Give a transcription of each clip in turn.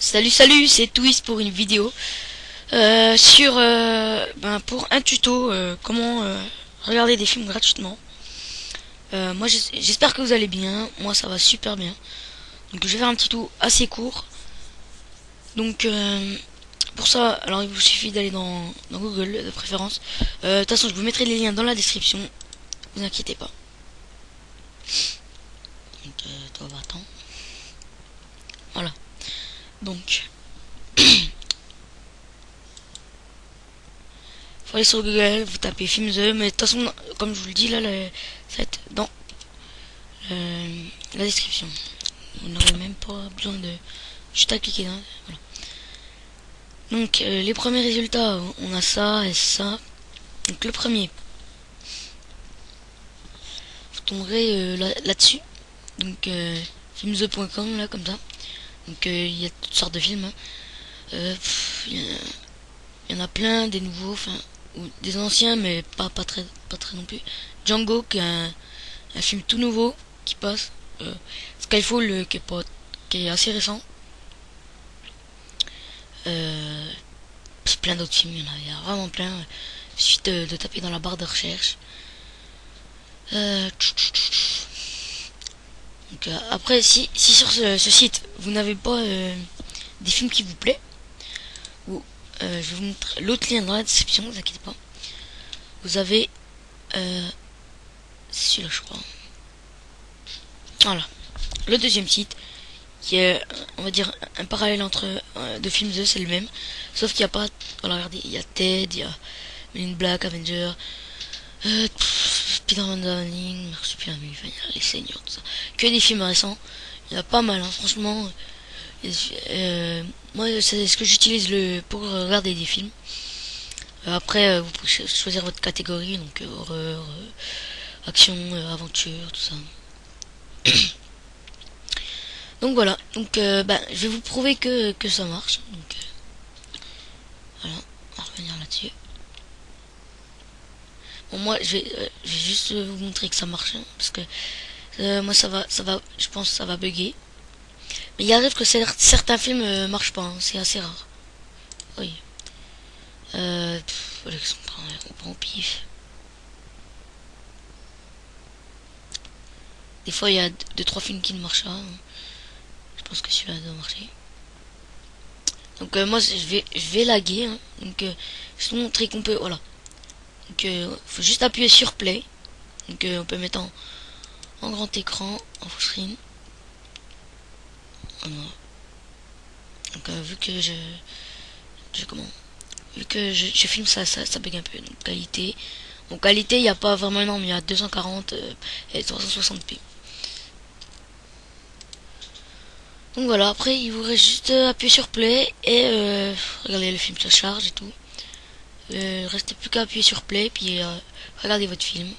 Salut, c'est Twist pour une vidéo pour un tuto comment regarder des films gratuitement. Moi j'espère que vous allez bien, moi ça va super bien. Donc je vais faire un petit tuto assez court. Donc pour ça, alors il vous suffit d'aller dans Google de préférence. De toute façon je vous mettrai les liens dans la description, vous inquiétez pas. Donc toi va-t'en. Voilà. Donc faut aller sur Google, vous tapez film The, mais de toute façon, comme je vous le dis là, ça va être dans la description. Vous n'aurez même pas besoin de juste à cliquer dans. Voilà. Donc les premiers résultats, on a ça et ça. Donc le premier, vous tomberez là-dessus. Donc filmthe.com là comme ça. Donc il y a toutes sortes de films. Hein. Il y en a plein, des nouveaux, enfin ou des anciens, mais pas très non plus. Django, qui est un film tout nouveau qui passe. Skyfall, qui est assez récent. Plein d'autres films, il y a vraiment plein. Il suffit de taper dans la barre de recherche. Donc, après, si sur ce site vous n'avez pas des films qui vous plaisent, ou je vais vous montrer l'autre lien dans la description, ne vous inquiétez pas. Vous avez c'est celui-là je crois. Voilà, le deuxième site qui est, on va dire, un parallèle entre deux films The, c'est le même, sauf qu'il n'y a pas, voilà, regardez, il y a Ted, il y a Men in Black, Avenger, Spider-Man Darling, les Seigneurs, tout ça, que des films récents. Il y en a pas mal, hein, franchement. Moi c'est ce que j'utilise pour regarder des films. Après vous pouvez choisir votre catégorie, donc horreur, action, aventure, tout ça. Donc voilà, donc je vais vous prouver que ça marche. Donc voilà, on va revenir là-dessus. Bon, moi je vais juste vous montrer que ça marche, hein, parce que moi ça va, je pense que ça va bugger. Mais il arrive que certains films marchent pas, hein, c'est assez rare. Oui. On prend au pif. Des fois il y a 2-3 films qui ne marchent pas. Hein. Je pense que celui-là doit marcher. Donc moi je vais laguer. Hein. Donc je vais vous montrer qu'on peut. Voilà. Donc faut juste appuyer sur play. Donc on peut mettre en grand écran, en full screen. Voilà. Donc vu que vu que je filme ça bug un peu. Donc qualité. Donc qualité il n'y a pas vraiment énorme, il y a 240 et 360p. Donc voilà, après il vous reste juste appuyer sur play et regardez le film se charge et tout. Restez plus qu'à appuyer sur play puis regardez votre film.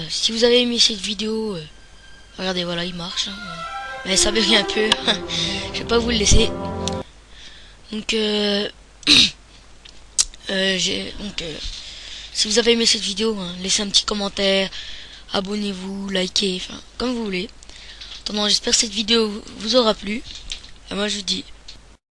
Si vous avez aimé cette vidéo, regardez, voilà, il marche. Hein. Mais ça bug un peu. Je vais pas vous le laisser. Donc si vous avez aimé cette vidéo, hein, laissez un petit commentaire, abonnez-vous, likez, enfin comme vous voulez. Attendant, j'espère que cette vidéo vous aura plu. Et moi je vous dis